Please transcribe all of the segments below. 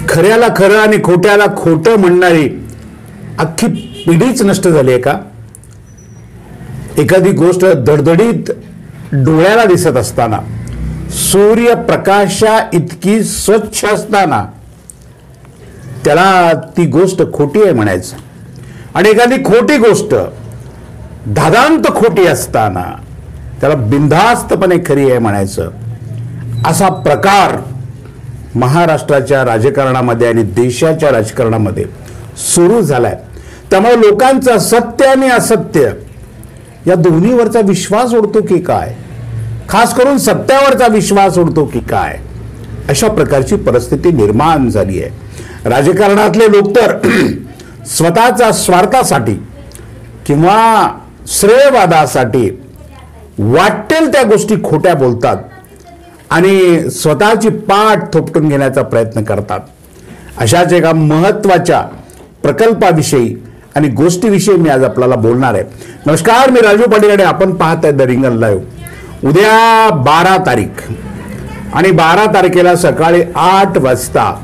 खऱ्याला खरं आणि खोट्याला खोटं म्हणणारी अख्खी पिढीच नष्ट झाली आहे का? एखादी गोष्ट दडदडीत डोळ्याला दिसत असताना, सूर्यप्रकाशा इतकी स्वच्छ असताना त्याला ती गोष्ट खोटी आहे म्हणायचं, आणि एखादी खोटी गोष्ट धादांत खोटी असताना त्याला बिनधास्तपणे खरी आहे म्हणायचं, असा प्रकार महाराष्ट्राच्या राजकारणामध्ये आणि देशाच्या राजकारणामध्ये सुरू झालाय. त्यामुळे लोकांचा सत्य आणि असत्य या दोन्हीवरचा विश्वास उडतो की काय, खास करून सत्यावरचा विश्वास उडतो की काय, अशा प्रकारची परिस्थिती निर्माण झाली आहे. राजकारणातले लोक तर स्वतःच्या स्वार्थासाठी किंवा श्रेयवादासाठी वाटेल त्या गोष्टी खोट्या बोलतात आणि स्वतःची पाठ थोपटून घेण्याचा प्रयत्न करतात. अशाच एका महत्त्वाच्या प्रकल्पाविषयी आणि गोष्टीविषयी मी आज आपल्याला बोलणार आहे. नमस्कार, मी राजू पाटील आणि आपण पाहत आहे द रिंगण लाईव्ह. उद्या 12 तारीख आणि 12 तारखेला सकाळी 8 वाजता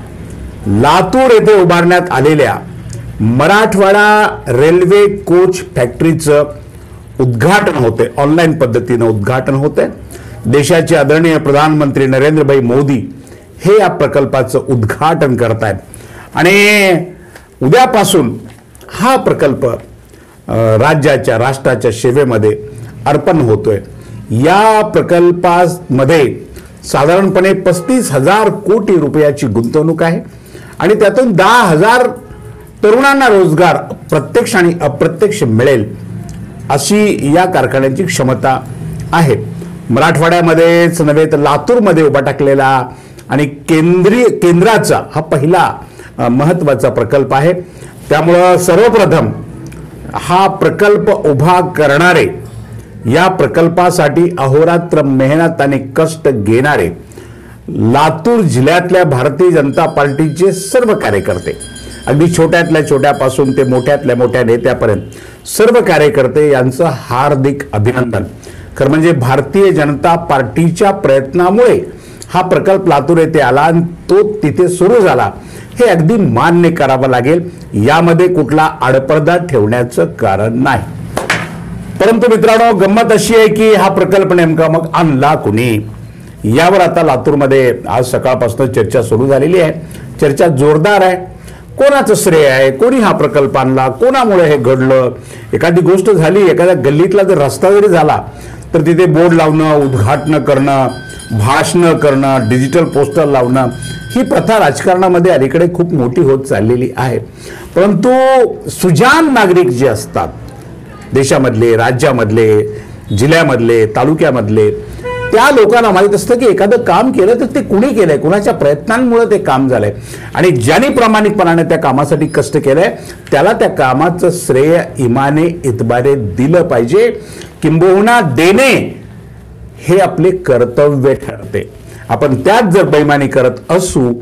लातूर येथे उभारण्यात आलेल्या मराठवाडा रेल्वे कोच फॅक्टरीचं उद्घाटन होते. ऑनलाईन पद्धतीनं उद्घाटन होते. देशाचे आदरणीय प्रधानमंत्री नरेंद्रभाई मोदी हे या प्रकल्पाचं उद्घाटन करतायत आणि उद्यापासून हा प्रकल्प राष्ट्राच्या सेवेमध्ये अर्पण होतोय. या प्रकल्पामध्ये साधारणपणे 35,000 कोटी रुपयाची गुंतवणूक आहे आणि त्यातून 10,000 तरुणांना रोजगार प्रत्यक्ष आणि अप्रत्यक्ष मिळेल अशी या कारखान्याची क्षमता आहे. मराठवाड्यामध्येच नव्हे तर लातूरमध्ये उभा टाकलेला आणि केंद्राचा हा पहिला महत्त्वाचा प्रकल्प आहे. त्यामुळं सर्वप्रथम हा प्रकल्प उभा करणारे, या प्रकल्पासाठी अहोरात्र मेहनत आणि कष्ट घेणारे लातूर जिल्ह्यातल्या भारतीय जनता पार्टीचे सर्व कार्यकर्ते, अगदी छोट्यातल्या छोट्यापासून ते मोठ्यातल्या मोठ्या नेत्यापर्यंत सर्व कार्यकर्ते यांचं हार्दिक अभिनंदन. खरं म्हणजे भारतीय जनता पार्टीच्या प्रयत्नामुळे हा प्रकल्प लातूर येथे आला आणि तो तिथे सुरू झाला, हे अगदी मान्य करावं लागेल. यामध्ये कुठला आडपडदा ठेवण्याचं कारण नाही. परंतु मित्रांनो, गंमत अशी आहे की हा प्रकल्प नेमका मग आणला कुणी, यावर आता लातूरमध्ये आज सकाळपासून चर्चा सुरू झालेली आहे. चर्चा जोरदार आहे. कोणाचं श्रेय आहे, कोणी हा प्रकल्प आणला, कोणामुळे हे घडलं. एखादी गोष्ट झाली, एखाद्या गल्लीतला जर रस्ता जरी झाला तर तिथे बोर्ड लावणं, उद्घाटन करणं, भाषणं करणं, डिजिटल पोस्टर लावणं, ही प्रथा राजकारणामध्ये अलीकडे खूप मोठी होत चाललेली आहे. परंतु सुजाण नागरिक जे असतात देशामधले, राज्यामधले, जिल्ह्यामधले, तालुक्यामधले, त्या लोकांना माहीत असतं की एखादं काम केलं तर ते कुणी केलंय, कुणाच्या प्रयत्नांमुळे ते काम झालंय आणि ज्यांनी प्रामाणिकपणाने त्या कामासाठी कष्ट केलंय त्याला त्या कामाचं श्रेय इमाने इतबारे दिलं पाहिजे. किंबहुना देणे हे आपले कर्तव्य ठरते. आपण त्यात जर बेईमानी करत असू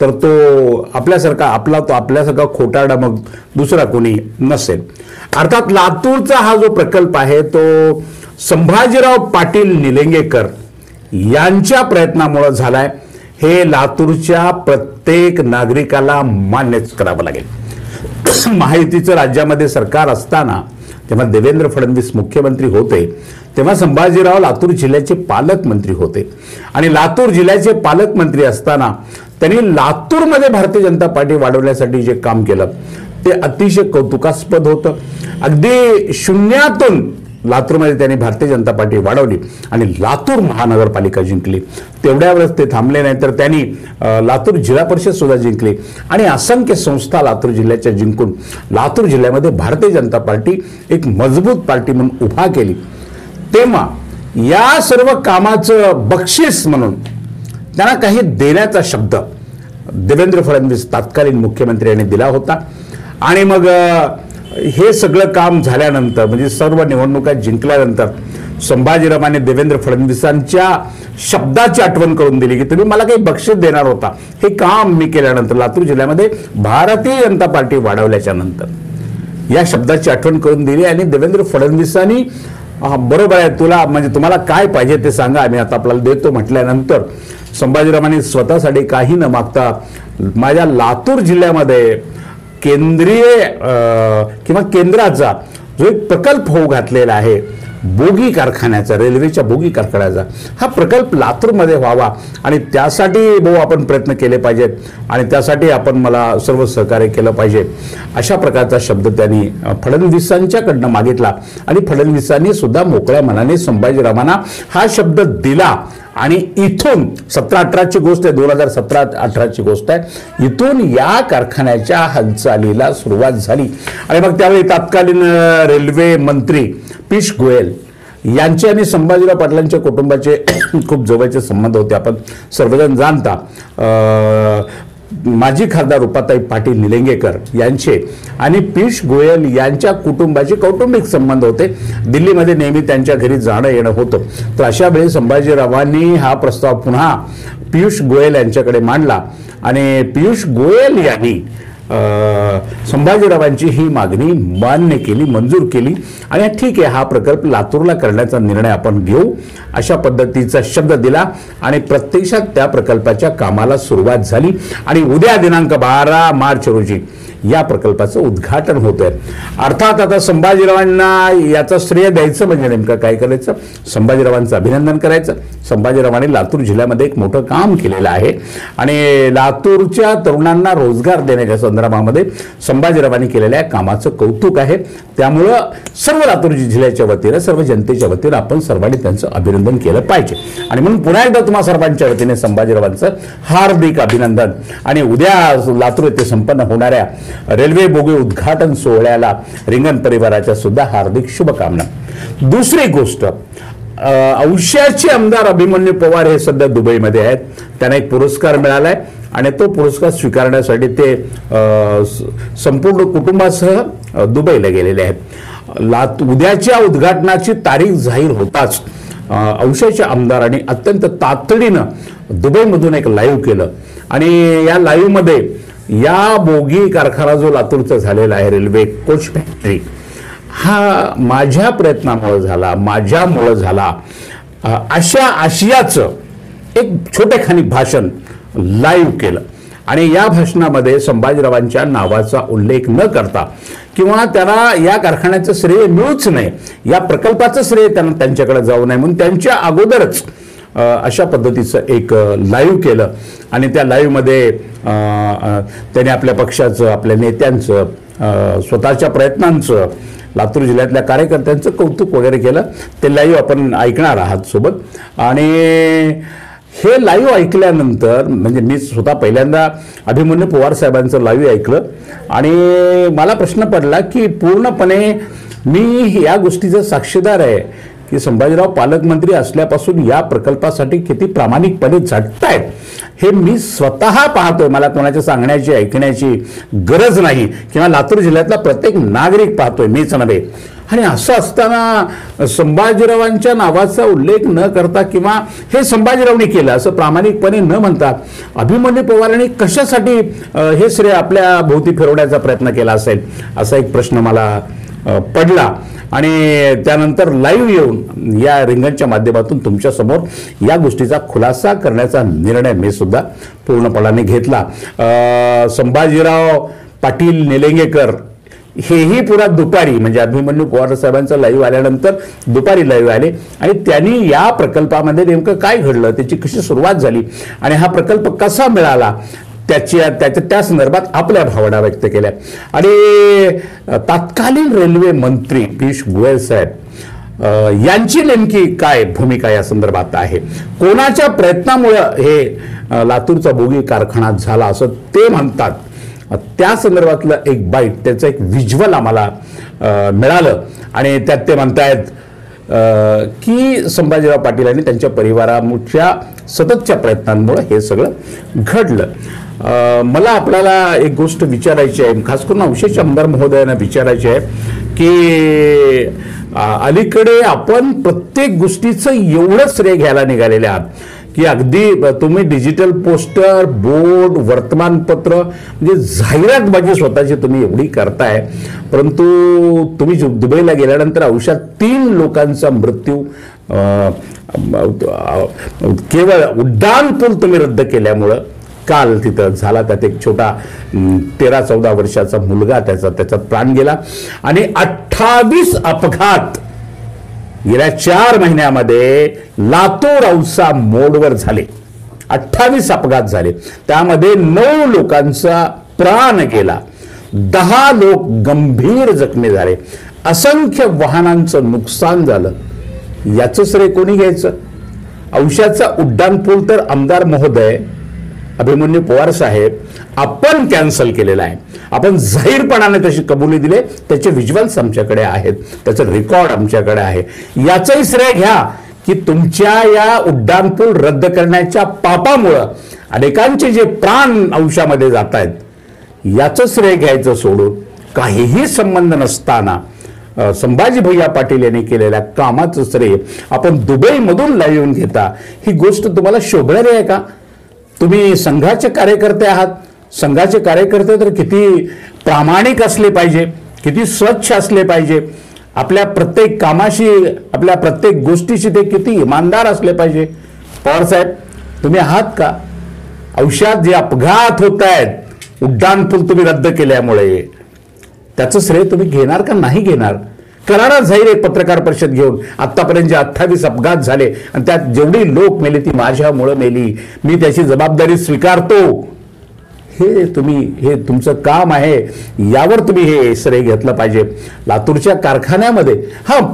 तर तो आपल्यासारखा खोटारडा मग दुसरा कोणी नसेल. अर्थात लातूरचा हा जो प्रकल्प आहे तो संभाजीराव पाटील निलंगेकर यांच्या प्रयत्नामुळे झालाय, हे लातूरच्या प्रत्येक नागरिकाला मान्यच करावं लागेल. महायुतीचं राज्यामध्ये सरकार असताना तेव्हा देवेंद्र फडणवीस मुख्यमंत्री होते, तेव्हा संभाजीराव लातूर जिल्ह्याचे पालकमंत्री होते आणि लातूर जिल्ह्याचे पालकमंत्री असताना त्यांनी लातूरमध्ये भारतीय जनता पार्टी वाढवण्यासाठी जे काम केलं ते अतिशय कौतुकास्पद होतं. अगदी शून्यातून लातूरमध्ये त्यांनी भारतीय जनता पार्टी वाढवली आणि लातूर महानगरपालिका जिंकली. तेवढ्यावरच ते थांबले नाही तर त्यांनी लातूर जिल्हा परिषद सुद्धा जिंकली आणि असंख्य संस्था लातूर जिल्ह्याच्या जिंकून लातूर जिल्ह्यामध्ये भारतीय जनता पार्टी एक मजबूत पार्टी म्हणून उभा केली. तेव्हा या सर्व कामाचं बक्षीस म्हणून त्यांना काही देण्याचा शब्द देवेंद्र फडणवीस तत्कालीन मुख्यमंत्री यांनी दिला होता आणि मग हे सगळं काम झाल्यानंतर म्हणजे सर्व निवडणुका जिंकल्यानंतर संभाजीरावांनी देवेंद्र फडणवीसांच्या शब्दाची आठवण करून दिली की तुम्ही मला काही बक्षीस देणार होता, हे काम मी केल्यानंतर लातूर जिल्ह्यामध्ये भारतीय जनता पार्टी वाढवल्याच्या नंतर या शब्दाची आठवण करून दिली आणि देवेंद्र फडणवीसांनी बरोबर आहे, तुला म्हणजे तुम्हाला काय पाहिजे ते सांगा, आम्ही आता आपल्याला देतो म्हटल्यानंतर संभाजीरावांनी स्वतःसाठी काही न मागता माझ्या लातूर जिल्ह्यामध्ये केंद्रीय किंवा केंद्राचा जो एक प्रकल्प होऊ घातलेला आहे बोगी कारखान्याचा, रेल्वेच्या बोगी कारखान्याचा, हा प्रकल्प लातूरमध्ये व्हावा आणि त्यासाठी भाऊ आपण प्रयत्न केले पाहिजेत आणि त्यासाठी आपण मला सर्व सहकार्य केलं पाहिजे, अशा प्रकारचा शब्द त्यांनी फडणवीसांच्याकडनं मागितला आणि फडणवीसांनी सुद्धा मोकळ्या मनाने संभाजीरावांना हा शब्द दिला. आणि इथून 17-18ची गोष्ट आहे, 2017-18ची गोष्ट आहे, इथून या कारखान्याच्या हालचालीला सुरुवात झाली. आणि मग त्यावेळी तत्कालीन रेल्वे मंत्री पियुष गोयल यांचे आणि संभाजीराव पाटलांच्या कुटुंबाचे खूप जवळचे संबंध होते, आपण सर्वजण जाणता. माजी खासदार रूपाताई पाटील निलंगेकर यांचे आणि पियुष गोयल यांच्या कुटुंबाचे कौटुंबिक संबंध होते. दिल्लीमध्ये नेहमी त्यांच्या घरी जाणं येणं होतं. तर अशा वेळी संभाजीरावांनी हा प्रस्ताव पुन्हा पियुष गोयल यांच्याकडे मांडला आणि पियुष गोयल यांनी संभाजीरावांची ही मागणी मान्य केली, मंजूर केली आणि ठीक आहे, हा प्रकल्प लातूरला करण्याचा निर्णय आपण घेऊ, अशा पद्धतीचा शब्द दिला आणि प्रत्यक्षात त्या प्रकल्पाच्या कामाला सुरुवात झाली. आणि उद्या दिनांक 12 मार्च रोजी या प्रकल्पाचं उद्घाटन होतंय. अर्थात आता संभाजीरावांना याचं श्रेय द्यायचं म्हणजे नेमकं काय करायचं, संभाजीरावांचं अभिनंदन करायचं. संभाजीरावांनी लातूर जिल्ह्यामध्ये एक मोठं काम केलेलं आहे आणि लातूरच्या तरुणांना रोजगार देण्याच्या संदर्भामध्ये संभाजीरावांनी केलेल्या कामाचं कौतुक आहे. त्यामुळं सर्व लातूर जिल्ह्याच्या वतीनं, सर्व जनतेच्या वतीनं आपण सर्वांनी त्यांचं अभिनंदन केलं पाहिजे. आणि म्हणून पुन्हा एकदा तुम्हा सर्वांच्या वतीने संभाजीरावांचं हार्दिक अभिनंदन. आणि उद्या लातूर येथे संपन्न होणाऱ्या रेल्वे बोगी उद्घाटन सोहळ्याला रिंगण परिवाराच्या सुद्धा हार्दिक शुभकामना. दुसरी गोष्ट, औष्याचे आमदार अभिमन्यू पवार हे सध्या दुबईमध्ये आहेत. त्यांना एक पुरस्कार मिळालाय आणि तो पुरस्कार स्वीकारण्यासाठी ते संपूर्ण कुटुंबासह दुबईला गेलेले आहेत. उद्याच्या उद्घाटनाची तारीख जाहीर होताच औष्याच्या आमदारांनी अत्यंत तातडीनं दुबईमधून एक लाईव्ह केलं आणि या लाईव्हमध्ये या बोगी कारखाना जो लातूरचा झालेला आहे, रेल्वे कोच फॅक्टरी, हा माझ्या प्रयत्नामुळे झाला, माझ्यामुळे झाला, अशा आशयाचं एक छोटेखानी भाषण लाईव्ह केलं. आणि या भाषणामध्ये संभाजीरावांच्या नावाचा उल्लेख न करता किंवा त्यांना या कारखान्याचं श्रेय मिळूच नये, या प्रकल्पाचं श्रेय त्यांना त्यांच्याकडे जाऊ नये म्हणून त्यांच्या अगोदरच अशा पद्धतीचं एक लाईव्ह केलं. आणि त्या लाईव्हमध्ये त्याने आपल्या पक्षाचं, आपल्या नेत्यांचं, स्वतःच्या प्रयत्नांचं, लातूर जिल्ह्यातल्या कार्यकर्त्यांचं कौतुक वगैरे केलं. ते लाईव्ह आपण ऐकणार आहात सोबत. आणि हे लाईव्ह ऐकल्यानंतर म्हणजे मी स्वतः पहिल्यांदा अभिमन्यू पवार साहेबांचं लाईव्ह ऐकलं आणि मला प्रश्न पडला की पूर्णपणे मी या गोष्टीचा साक्षीदार आहे की संभाजीराव पालकमंत्री असल्यापासून या प्रकल्पासाठी किती प्रामाणिकपणे झटतायत हे मी स्वतः पाहतोय. मला कोणाच्या सांगण्याची, ऐकण्याची गरज नाही किंवा लातूर जिल्ह्यातला प्रत्येक नागरिक पाहतोय, मीच नव्हे. आणि असं असताना संभाजीरावांच्या नावाचा उल्लेख न करता किंवा हे संभाजीरावांनी केलं असं प्रामाणिकपणे न म्हणता अभिमन्यू पवारांनी कशासाठी हे श्रेय आपल्या भोवती फिरवण्याचा प्रयत्न केला असेल, असा एक प्रश्न मला पडला. आणि त्यानंतर लाईव्ह येऊन या रिंगणच्या माध्यमातून तुमच्या समोर या गोष्टीचा खुलासा करण्याचा निर्णय मी सुद्धा पूर्णपणाने घेतला. संभाजीराव पाटील निलंगेकर हेही पुन्हा दुपारी म्हणजे अभिमन्यू पवार साहेबांचा लाईव्ह आल्यानंतर दुपारी लाईव्ह आले आणि त्यांनी या प्रकल्पामध्ये नेमकं काय घडलं, त्याची कशी सुरुवात झाली आणि हा प्रकल्प कसा मिळाला त्या संदर्भात आपल्या भावना व्यक्त केल्या. आणि तत्कालीन रेल्वे मंत्री पियुष गोयल साहेब यांची नेमकी काय भूमिका या संदर्भात आहे, कोणाच्या प्रयत्नामुळे हे लातूरचा बोगी कारखाना झाला असं ते म्हणतात, त्या संदर्भातलं एक बाईट, त्याचं एक व्हिज्युअल आम्हाला मिळालं. आणि त्यात ते म्हणतायत की संभाजीराव पाटील आणि त्यांच्या परिवाराच्या सततच्या प्रयत्नांमुळे हे सगळं घडलं. मला आपल्याला एक गोष्ट विचारायची आहे, खास करून औषध आमदार महोदयांना विचारायची आहे की अलीकडे आपण प्रत्येक गोष्टीचं एवढं श्रेय घ्यायला निघालेले आहात की अगदी तुम्ही डिजिटल पोस्टर, बोर्ड, वर्तमानपत्र म्हणजे जाहिरातबाजी स्वतःची तुम्ही एवढी करताय, परंतु तुम्ही दुबईला गेल्यानंतर औषध 3 लोकांचा मृत्यू केवळ उड्डाणपूल तुम्ही रद्द केल्यामुळं काल तिथं झाला. त्यात एक छोटा 13-14 वर्षाचा मुलगा त्याचा प्राण गेला आणि 28 अपघात गेल्या 4 महिन्यामध्ये लातूर औसा मोडवर झाले. 28 अपघात झाले, त्यामध्ये 9 लोकांचा प्राण गेला, 10 लोक गंभीर जखमी झाले, असंख्य वाहनांचं नुकसान झालं. याचं श्रेय कोणी घ्यायचं? औषधाचा उड्डाणपूल तर आमदार महोदय अभिमन्यू पवार साहेब आपण कॅन्सल केलेला आहे. आपण जाहीरपणाने तशी कबुली दिली, त्याचे व्हिज्युअल्स आमच्याकडे आहेत, त्याचं रेकॉर्ड आमच्याकडे आहे. याचंही श्रेय घ्या की तुमच्या या उड्डाणपूल रद्द करण्याच्या पापामुळं अनेकांचे जे प्राण औषधामध्ये जात आहेत, याचं श्रेय घ्यायचं सोडून काहीही संबंध नसताना संभाजी भैया पाटील यांनी केलेल्या कामाचं श्रेय आपण दुबईमधून येऊन घेता, ही गोष्ट तुम्हाला शोभणारी आहे का? तुम्ही संघाचे कार्यकर्ते आहात. संघाचे कार्यकर्ते तर किती प्रामाणिक असले पाहिजे, किती स्वच्छ असले पाहिजे, आपल्या प्रत्येक कामाशी, आपल्या प्रत्येक गोष्टीशी ते किती इमानदार असले पाहिजे. पवार साहेब, तुम्ही आहात का? औषधात जे अपघात होत आहेत, उड्डाणपूल तुम्ही रद्द केल्यामुळे, त्याचं श्रेय तुम्ही घेणार का नाही घेणार? करारा जाहीर एक पत्रकार परिषद घेऊन आतापर्यंत जे 28 अपघात झाले आणि त्यात जेवढी लोक मेली ती माझ्यामुळे मेली, मी त्याची जबाबदारी स्वीकारतो, हे तुमचं काम आहे, यावर तुम्ही हे श्रेय घेतलं पाहिजे. लातूरच्या कारखान्यामध्ये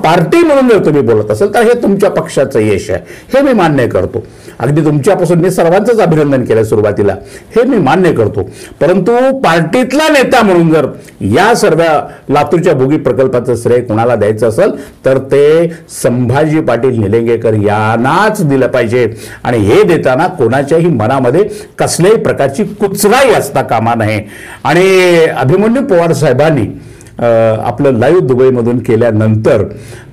पार्टी म्हणून जर तुम्ही बोलत असाल तर हे तुमच्या पक्षाचं यश आहे, हे मी मान्य करतो. अगदी तुमच्यापासून मी सर्वांचंच अभिनंदन केलं सुरुवातीला, हे मी मान्य करतो. परंतु पार्टीतला नेता म्हणून जर या सर्व लातूरच्या भोगी प्रकल्पाचं श्रेय कोणाला द्यायचं असेल तर ते संभाजी पाटील निलंगेकर यांनाच दिलं पाहिजे. आणि हे देताना कोणाच्याही मनामध्ये कसल्याही प्रकारची कुचराई असता कामा नये. आणि अभिमन्यू पवार साहेबांनी आपलं लाईव्ह दुबईमधून केल्यानंतर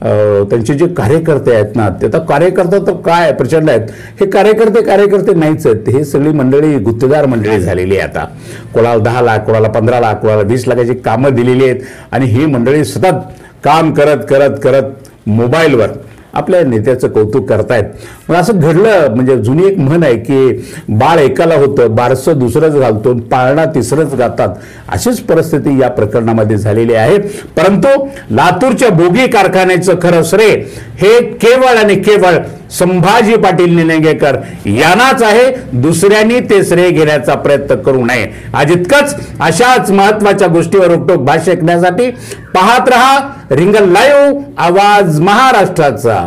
त्यांचे जे कार्यकर्ते आहेत ना, ते तर कार्यकर्ते तर काय प्रचंड आहेत. हे कार्यकर्ते नाहीच आहेत, हे सगळी मंडळी गुत्तेदार मंडळी झालेली आहे. आता कोणाला 10 लाख, कोणाला 15 लाख, कोणाला 20 लाखाची कामं दिलेली आहेत आणि ही मंडळी सतत काम करत मोबाईलवर आपल्या नेत्याचं कौतुक करतायत. मग असं घडलं म्हणजे जुनी एक म्हण आहे की बाळ एकाला होतं, बारसं दुसरंच घालतो, पाळणा तिसरंच गातात. अशीच परिस्थिती या प्रकरणामध्ये झालेली आहे. परंतु लातूरच्या बोगी कारखान्याचं खरं श्रेय हे केवळ आणि केवळ संभाजी पाटील निलंगेकर यांनाच आहे. दुसऱ्यांनी ते श्रेय घेण्याचा प्रयत्न करू नये. आज इतकंच. अशाच महत्वाच्या गोष्टीवर रोखोक भाष्य ऐकण्यासाठी पाहत रहा रिंगण लाईव्ह, आवाज महाराष्ट्राचा.